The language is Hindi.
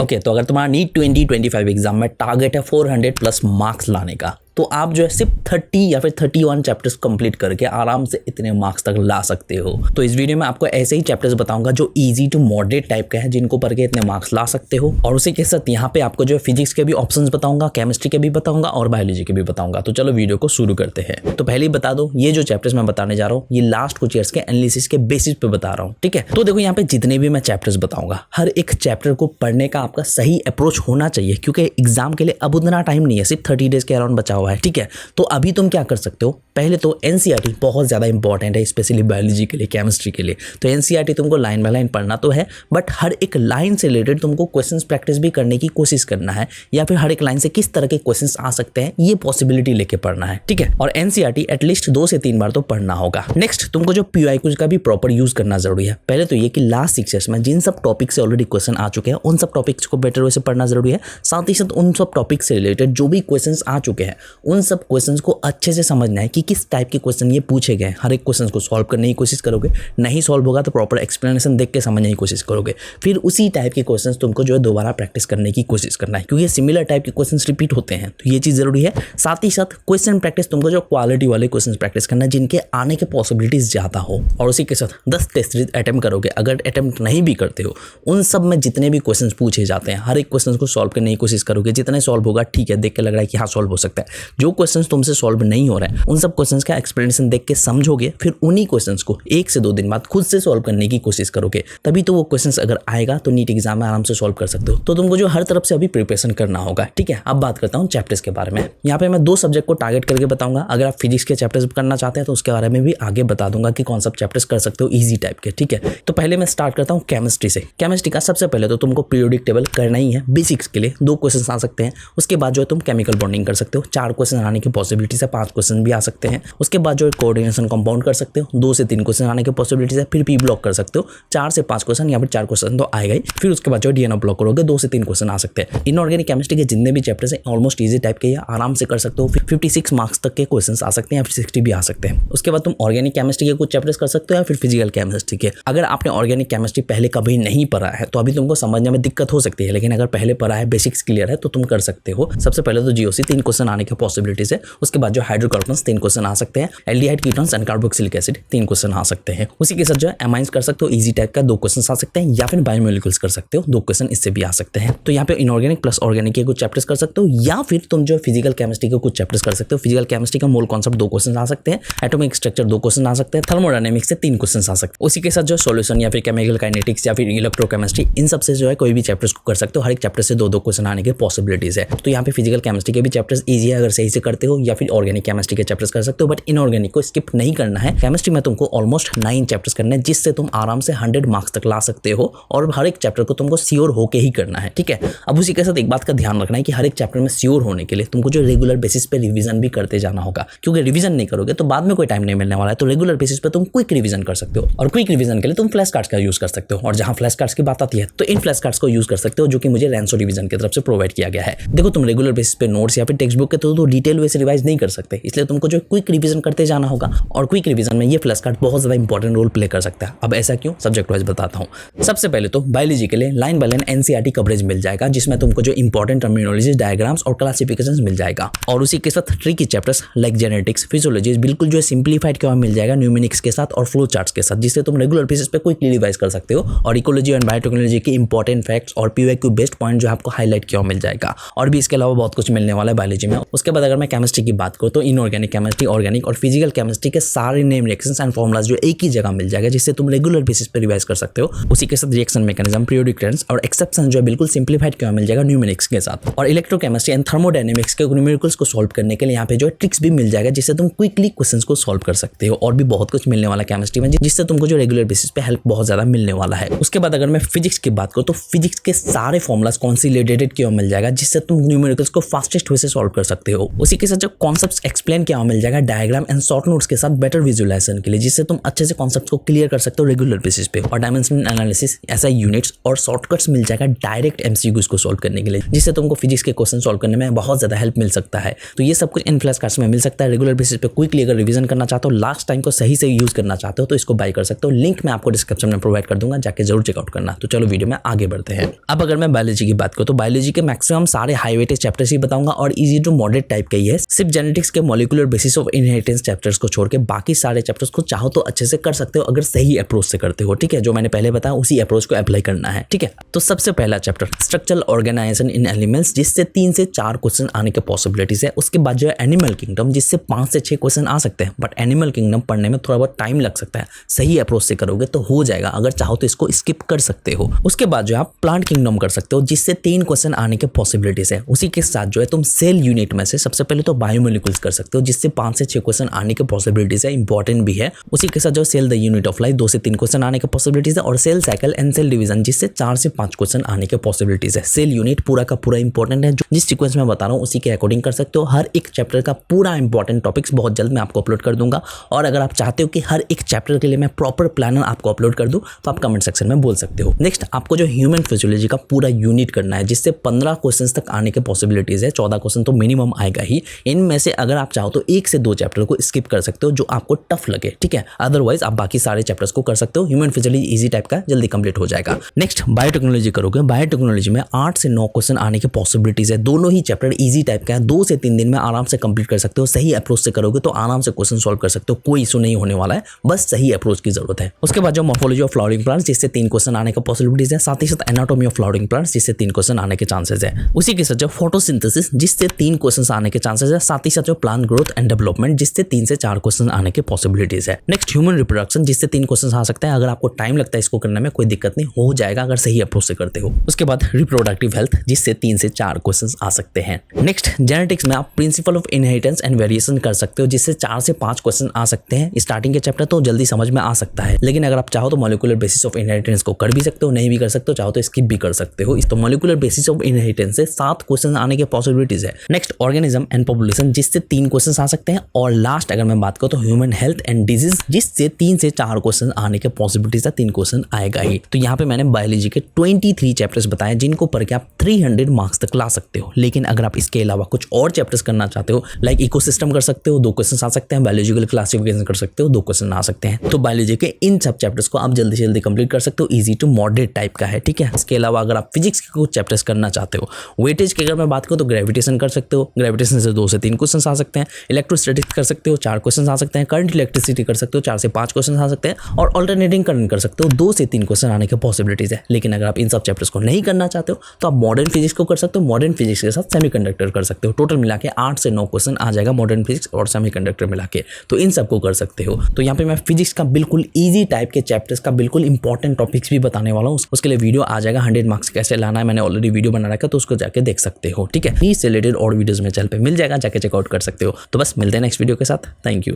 ओके, तो अगर तुम्हारा नीट 2025 एग्जाम में टारगेट है 400 प्लस मार्क्स लाने का, तो आप जो है सिर्फ 30 या फिर 31 चैप्टर्स कंप्लीट करके आराम से इतने मार्क्स तक ला सकते हो। तो इस वीडियो में आपको ऐसे ही चैप्टर्स बताऊंगा जो इजी टू मॉडरेट टाइप के हैं, जिनको पढ़ के इतने मार्क्स ला सकते हो। और उसी के साथ यहाँ पे आपको जो है फिजिक्स के भी ऑप्शंस बताऊंगा, केमिस्ट्री के भी बताऊंगा और बायोलॉजी के भी बताऊंगा। तो चलो वीडियो को शुरू करते हैं। तो पहले ही बता दो, ये जो चैप्टर्स मैं बताने जा रहा हूँ ये लास्ट कुछ ईयर्स के एनालिसिस के बेसिस पे बता रहा हूँ, ठीक है। तो देखो यहाँ पे जितने भी मैं चैप्टर्स बताऊंगा, हर एक चैप्टर को पढ़ने का आपका सही अप्रोच होना चाहिए, क्योंकि एग्जाम के लिए अब उतना टाइम नहीं है, सिर्फ 30 डेज के अराउंड बचा हुआ है, ठीक है। तो अभी तुम क्या कर सकते हो, पहले तो एनसीईआरटी बहुत ज्यादा इंपॉर्टेंट है, स्पेशली बायोलॉजी के लिए, केमिस्ट्री के लिए। तो एनसीईआरटी तुमको लाइन बाय लाइन पढ़ना तो है, बट हर एक लाइन से रिलेटेड तुमको क्वेश्चंस प्रैक्टिस भी करने की कोशिश करना है, या फिर हर एक लाइन से किस तरह के क्वेश्चंस आ सकते हैं ये पॉसिबिलिटी लेके पढ़ना है, ठीक है। और एनसीईआरटी एटलीस्ट 2 से 3 बार तो पढ़ना होगा। नेक्स्ट, तुमको जो पीवाईक्यूज का भी प्रॉपर यूज करना जरूरी है। पहले तो ये कि लास्ट 6 ईयर्स में जिन सब टॉपिक से ऑलरेडी क्वेश्चन आ चुके हैं उन सब टॉपिक्स को बेटर वे से पढ़ना जरूरी है। साथ ही साथ उन सब टॉपिक से रिलेटेड जो भी क्वेश्चंस आ चुके हैं उन सब क्वेश्चंस को अच्छे से समझना है कि किस टाइप के क्वेश्चन ये पूछे गए। हर एक क्वेश्चन को सॉल्व करने की कोशिश करोगे, नहीं सॉल्व होगा तो प्रॉपर एक्सप्लेनेशन देख के समझने की कोशिश करोगे। फिर उसी टाइप के क्वेश्चंस तुमको जो है दोबारा प्रैक्टिस करने की कोशिश करना है, क्योंकि सिमिलर टाइप के क्वेश्चंस रिपीट होते हैं, तो ये चीज़ जरूरी है। साथ ही साथ क्वेश्चन प्रैक्टिस तुमको जो क्वालिटी वाले क्वेश्चन प्रैक्टिस करना है जिनके आने के पॉसिबिलिटीज ज़्यादा हो। और उसी के साथ 10 टेस्ट सीरीज अटेम्प्ट करोगे। अगर अटेम्प्ट नहीं भी करते हो, उन सब में जितने भी क्वेश्चन पूछे जाते हैं हर एक क्वेश्चन को सॉल्व करने की कोशिश करोगे। जितने सॉल्व होगा ठीक है, देख के लग रहा है कि हाँ सॉल्व हो सकता है। जो क्वेश्चन तुमसे सॉल्व नहीं हो रहा है उन सब क्वेश्चंस का एक्सप्लेनेशन देख के समझोगे, फिर उन्हीं क्वेश्चंस को 1 से 2 दिन बाद खुद से सॉल्व करने की कोशिश करोगे, तभी तो वो क्वेश्चंस अगर आएगा तो नीट एग्जाम में आराम से सॉल्व कर सकते हो। तो तुमको जो हर तरफ से अभी प्रिपरेशन करना होगा, ठीक है। अब बात करता हूँ चैप्टर्स के बारे में। यहाँ पे मैं 2 सब्जेक्ट को टारगेट करके बताऊंगा। अगर आप फिजिक्स के चैप्टर्स करना चाहते हैं तो उसके बारे में भी आगे बता दूंगा कि कौन सा चैप्टर्स कर सकते हो ईजी टाइप के, ठीक है। तो पहले मैं स्टार्ट करता हूँ केमिस्ट्री से। केमिस्ट्री का सबसे पहले तो तुमको पीरियोडिक टेबल करना ही है, बेसिक्स के लिए 2 क्वेश्चन आ सकते हैं। उसके बाद जो है तुम केमिकल बॉन्डिंग कर सकते हो, 4 क्वेश्चन आने की पॉसिबिलिटी है, 5 क्वेश्चन भी आ सकते हैं। उसके बाद जो है कोऑर्डिनेशन कंपाउंड कर सकते हो, 2 से 3 क्वेश्चन आने की पॉसिबिलिटीज है। फिर पी ब्लॉक कर सकते हो, 4 से 5 क्वेश्चन या फिर 4 क्वेश्चन तो आएगा ही। फिर उसके बाद जो डीएनए ब्लॉक करोगे, 2 से 3 क्वेश्चन आ सकते हैं। इनऑर्गेनिक केमिस्ट्री के जितने भी चैप्टर्स हैं ऑलमोस्ट इजी टाइप के, आराम से कर सकते हो। 56 मार्क्स तक के क्वेश्चन आ सकते हैं या फिर 60 भी आ सकते हैं। उसके बाद तुम ऑर्गेनिक केमिस्ट्री के कुछ चैप्टर्स कर सकते हो या फिर फिजिकल केमिस्ट्री के। अगर आपने ऑर्गेनिक केमिस्ट्री पहले कभी नहीं पढ़ा है तो अभी तुमको समझने में दिक्कत हो सकती है, लेकिन अगर पहले पढ़ा है, बेसिक्स क्लियर है तो तुम कर सकते हो। सबसे पहले तो जीओसी 3 क्वेश्चन आने की पॉसिबिलिटीज है। उसके बाद जो हाइड्रोकार्बन्स 3 क्वेश्चन आ सकते हैं। Aldehyde ketones and carboxylic acid 3 question आ सकते हैं। उसी के साथ जो है एमाइंस कर सकते हो, इजी टाइप का 2 क्वेश्चन आ सकते हैं, या फिर बायोमोलिक्यूल्स कर सकते हो, 2 क्वेश्चन इससे भी आ सकते हैं। तो यहाँ पे इनऑर्गेनिक प्लस ऑर्गेनिक के कुछ चैप्टर्स कर सकते हो, या फिर तुम जो फिजिकल केमिस्ट्री के कुछ चैप्टर्स कर सकते हो। फिजिकल केमिस्ट्री का मोल कॉन्सेप्ट 2 क्वेश्चन आ सकते हैं, एटॉमिक स्ट्रक्चर 2 क्वेश्चन आ सकते हैं, थर्मोडायनेमिक्स से 3 क्वेश्चन आ सकते हैं। उसी के साथ जो सॉल्यूशन या फिर केमिकल काइनेटिक्स या फिर इलेक्ट्रोकेमिस्ट्री, इन सब से जो है कोई भी चैप्टर्स को कर सकते हो। हर एक चैप्टर से 2-2 क्वेश्चन आने के पॉसिबिलिटीज है। तो यहाँ पे फिजिकल केमिस्ट्री के भी चैप्टर्स इजी है अगर सही से करते हो, या फिर ऑर्गेनिक केमिस्ट्री के चैप्टर्स कर सकते हो, बट इनऑर्गेनिक को स्किप नहीं करना है। केमिस्ट्री में तुमको ऑलमोस्ट 9 चैप्टर्स करने हैं, जिससे तुम आराम से 100 मार्क्स तक ला सकते हो, और हर एक चैप्टर को तुमको श्योर होके ही करना है, ठीक है। अब उसी के साथ एक बात का ध्यान रखना है कि हर एक चैप्टर में श्योर होने के लिए तुमको जो रेगुलर बेसिस पे रिवीजन भी करते जाना होगा, क्योंकि रिवीजन नहीं करोगे तो बाद में कोई टाइम नहीं मिलने वाला है। तो रेगुलर बेसिस पे तुम क्विक रिवीजन कर सकते हो, और क्विक रिवीजन के लिए तुम फ्लैश कार्ड्स का यूज कर सकते हो। और जहां फ्लैश कार्ड्स की बात आती है तो इन फ्लैश कार्ड्स को यूज कर सकते हो, जो कि मुझे रैंसो रिवीजन की तरफ से प्रोवाइड किया गया है। देखो, तुम रेगुलर बेसिस पे नोट्स या फिर टेक्स्ट बुक के थ्रू तो डिटेल वे से रिवाइज नहीं कर सकते, इसलिए तुमको जो क्विक रिवीजन करते जाना होगा। और क्विक रिवीजन में ये फ्लैश कार्ड बहुत ज्यादा इंपॉर्टेंट रोल प्ले कर सकता है। अब ऐसा क्यों, सब्जेक्ट वाइज बताता हूं। सबसे पहले तो बायोलॉजी के लिए line by line NCERT coverage मिल जाएगा, जिसमें तुमको जो इंपॉर्टेंट टर्मिनोलॉजी, डायग्राम्स और क्लासिफिकेशंस मिल जाएगा। और उसी के साथ tricky chapters like genetics, physiology बिल्कुल जो है सिंप्लीफाइड के मिल जाएगा, न्यूमेरिक्स के साथ और फ्लो चार्ट्स के साथ, जिससे तुम रेगुलर बेसिस पे क्विकली रिवाइज कर सकते हो। और इकोलॉजी एंड बायोटेक्नोलॉजी के इंपॉर्टेंट फैक्ट्स और पीवाईक्यू बेस्ड पॉइंट जो आपको हाईलाइट किया मिल जाएगा। और भी इसके अलावा बहुत कुछ मिलने वाला है बायोलॉजी में। उसके बाद अगर मैं केमिस्ट्री की बात करूँ तो इनऑर्गेनिक केमिस्ट्री, ऑर्गेनिक और फिजिकल केमिस्ट्री के सारे नेम, रिएक्शंस एंड फॉर्मुलाज जो एक ही जगह मिल जाएगा, जिससे तुम रेगुलर बेसिस पे रिवाइज कर सकते हो। उसी के साथ रिएक्शन मैकेनिज्म, पीरियोडिक ट्रेंड्स और एक्सेप्शन जो है बिल्कुल सिंप्लीफाइड किया मिल जाएगा न्यूमेरिक्स के साथ। और इलेक्ट्रोकेमिस्ट्री एंड थर्मोडायनेमिक्स के न्यूमेरिकल्स को सॉल्व करने के लिए यहाँ पे जो है ट्रिक्स भी मिल जाएगा, जिससे तुम क्विकली क्वेश्चंस को सॉल्व कर सकते हो। और भी बहुत कुछ मिलने वाला केमिस्ट्री में, जिससे तुमको जो रेगुलर बेसिस पे हेल्प बहुत ज्यादा मिलने वाला है। उसके बाद अगर मैं फिजिक्स की बात करूँ तो फिजिक्स के सारे फॉर्मुलाज कॉन्सिलिडेटेड किया मिल जाएगा, जिससे तुम न्यूमेरिकल्स को फास्टेस्ट वे से सॉल्व कर सकते हो। उसी के साथ जो कॉन्सेप्ट्स एक्सप्लेन किया मिल जाएगा डायग्राम एंड शॉर्ट नोट्स के साथ बेटर विजुअलाइजेशन के लिए, जिससे तुम अच्छे से कॉन्सेप्ट को क्लियर कर सकते हो रेगुलर बेसिस पे। और डायमेंशनल एनालिसिस, ऐसा यूनिट्स और शॉर्टकट्स मिल जाएगा डायरेक्ट एमसीक्यूज को सॉल्व करने के लिए, जिससे तुमको फिजिक्स के क्वेश्चन सॉल्व करने में बहुत ज्यादा हेल्प मिल सकता है। तो ये सब कुछ इन फ्लैश कार्ड्स में मिल सकता है रेगुलर बेसिस पे। क्विकली अगर रिवीजन करना चाहते हो, लास्ट टाइम को सही से यूज करना चाहते हो, तो इसको बाय कर सकते हो। लिंक मैं आपको डिस्क्रिप्शन में प्रोवाइड कर दूंगा, जाके जरूर चेकआउट करना। तो चलो वीडियो में आगे बढ़ते हैं। अब अगर मैं बायोलॉजी की बात करूं तो बायोलॉजी के मैक्सिमम सारे हाई वेटेज चैप्टर्स ही बताऊंगा और इजी टू मॉडरेट टाइप का ही है। सिर्फ जेनेटिक्स के molecular basis of inheritance chapters को छोड़ के बाकी सारे चैप्टर्स को चाहो तो अच्छे से कर सकते हो, अगर सही अप्रोच से करते हो। ठीक है, जो मैंने पहले बताया उसी अप्रोच को अप्लाई करना है। ठीक है, तो सबसे पहला चैप्टर स्ट्रक्चरल ऑर्गेनाइजेशन इन एनिमल्स, जिससे 3 से 4 क्वेश्चन आने के पॉसिबिलिटीज है। उसके बाद जो है एनिमल किंगडम, जिससे 5 से 6 क्वेश्चन आ सकते हैं, बट एनिमल किंगडम पढ़ने में थोड़ा बहुत टाइम लग सकता है। सही अप्रोच से करोगे तो हो जाएगा, अगर चाहो तो इसको स्किप कर सकते हो। उसके बाद जो आप प्लांट किंगडम कर सकते हो, जिससे 3 क्वेश्चन आने के पॉसिबिलिटीज है। उसी के साथ जो है तुम सेल यूनिट में से सबसे पहले तो बायोमोलिक्यूल्स कर सकते हो, जिससे 5 से 6 क्वेश्चन आने के पॉसिबिलिटीज है, इंपॉर्टेंट भी है। उसी के साथ जो cell the unit of life 2 से 3 क्वेश्चन आने के पॉसिबिलिटीज है। और cell cycle and cell division, जिससे 4 से 5 क्वेश्चन आने के पॉसिबिलिटीज है। सेल यूनिट पूरा का पूरा इंपॉर्टेंट है, जिस सीक्वेंस में बता रहा हूँ उसी के अकॉर्डिंग कर सकते हो। हर एक चैप्टर का पूरा इंपॉर्टेंट टॉपिक्स बहुत जल्द मैं आपको अपलोड कर दूंगा। और अगर आप चाहते हो कि हर एक चैप्टर के लिए मैं प्रॉपर प्लानर आपको अपलोड कर दूं, तो आप कमेंट सेक्शन में बोल सकते हो। नेक्स्ट आपको जो ह्यूमन फिजियोलॉजी का पूरा यूनिट करना है, जिससे 15 क्वेश्चन तक आने के पॉसिबिलिटीज है। 14 क्वेश्चन तो मिनिमम आएगा ही। इनमें से अगर आप चाहो तो 1 से 2 चैप्टर को स्किप कर सकते हो, जो आपको टफ लगे। ठीक है, अदरवाइज आप बाकी सारे चैप्टर्स को कर सकते हो। ह्यूमन फिजियोलॉजी इजी टाइप का, जल्दी कंप्लीट हो जाएगा। नेक्स्ट बायोटेक्नोलॉजी करोगे। बायोटेक्नोलॉजी में 8 से 9 क्वेश्चन आने के पॉसिबिलिटीज है। दोनों ही चैप्टर इजी टाइप का है, 2 से 3 दिन में आराम से कंप्लीट कर सकते हो। सही अप्रोच से करोगे तो आराम से क्वेश्चन सॉल्व कर सकते हो, कोई इशू नहीं होने वाला है, बस सही अप्रोच की जरूरत है। उसके बाद जो मॉर्फोलॉजी ऑफ फ्लावरिंग प्लांट्स, जिससे 3 क्वेश्चन आने का पॉसिबिलिटीज है। साथ ही साथ एनाटॉमी ऑफ फ्लावरिंग प्लांट्स, जिससे 3 क्वेश्चन आने के चांसेस है। उसी के साथ जो फोटोसिंथेसिस, जिससे 3 क्वेश्चन आने के चांसेस है। साथ ही साथ जो प्लांट ग्रोथ एंड डेवलपमेंट, जिससे 3 से 4 क्वेश्चन आने के पॉसिबिलिटीज है। नेक्स्ट ह्यूमन रिप्रोडक्शन, जिससे 3 क्वेश्चन आ सकते हैं। अगर आपको टाइम लगता है इसको करने में, कोई दिक्कत नहीं, हो जाएगा अगर सही अप्रोच से करते हो। उसके बाद रिप्रोडक्टिव हेल्थ, जिससे 3 से 4 क्वेश्चन आ सकते हैं। नेक्स्ट जेनेटिक्स में आप principle of inheritance and variation कर सकते हो, जिससे 4 से 5 क्वेश्चन आ सकते हैं। स्टार्टिंग के चैप्टर तो जल्दी समझ में आ सकता है, लेकिन अगर आप चाहो तो मॉलिक्यूलर बेसिस ऑफ इनहेरिटेंस को कर भी सकते हो, नहीं भी कर सकते हो, चाहो तो स्किप भी कर सकते हो। तो मॉलिक्यूलर बेसिस ऑफ इनहेरिटेंस से 7 क्वेश्चन आने के पॉसिबिलिटीज है। नेक्स्ट ऑर्गेनिज्म एंड पॉपुलेशन, जिससे 3 क्वेश्चन आ सकते हैं। और लास्ट अगर मैं बात करूं तो ह्यूमन हेल्थ एंड डिजीज, जिससे 3 से 4 क्वेश्चन आने के पॉसिबिलिटीज है। 3 क्वेश्चन आएगा ही। तो यहाँ पे मैंने बायोलॉजी के 23 चैप्टर्स बताए, जिनको पढ़ के आप 300 मार्क्स तक ला सकते हो। लेकिन अगर आप इसके अलावा कुछ और चैप्टर्स करना चाहते हो, लाइक इकोसिस्टम कर सकते हो, 2 क्वेश्चन आ सकते हैं। बायोलॉजिकल क्लासिफिकेशन कर सकते हो, 2 क्वेश्चन आ सकते हैं। तो बायोलॉजी के इन सब चैप्टर्स को आप जल्दी से जल्दी कंप्लीट कर सकते हो। इजी टू मॉडरेट टाइप का है। ठीक है, इसके अलावा अगर आप फिजिक्स के कुछ चैप्टर्स करना चाहते हो, वेटेज की अगर मैं बात करूं तो ग्रेविटेशन कर सकते हो। ग्रेविटेशन से 2 से 3 क्वेश्चन आ सकते हैं। इलेक्ट्रोस्टैटिक्स कर सकते हो, 4 क्वेश्चन आ सकते हैं। करंट इलेक्ट्रिसिटी कर सकते हो, 4 से 5 क्वेश्चन आ सकते हैं। और अल्टरनेटिंग करंट कर सकते हो, 2 से 3 क्वेश्चन आने के पॉसिबिलिटीज है। लेकिन अगर आप इन सब चैप्टर्स को नहीं करना चाहते हो, तो आप मॉडर्न फिजिक्स को कर सकते हो। मॉडर्न फिजिक्स के साथ सेमीकंडक्टर कर सकते हो। टोटल मिला के 8 से 9 क्वेश्चन आ जाएगा मॉडर्न फिजिक्स और सेमीकंडक्टर मिला के। तो इन सबको कर सकते हो। तो यहाँ पे मैं फिजिक्स का बिल्कुल ईजी टाइप के चैप्टर्स का बिल्कुल इंपॉर्टेंट टॉपिक्स भी बताने वाला हूँ। उसके लिए वीडियो आ जाएगा 100 मार्क्स कैसे लाना है, मैंने ऑलरेडी वीडियो बना रखा है, तो उसको जाके देख सकते हो। ठीक है, इससे रिलेटेड और वीडियोस में चैनल पे मिल जाएगा, जाके चेकआउट कर सकते हो। तो बस मिलते हैं नेक्स्ट वीडियो के साथ। Thank you.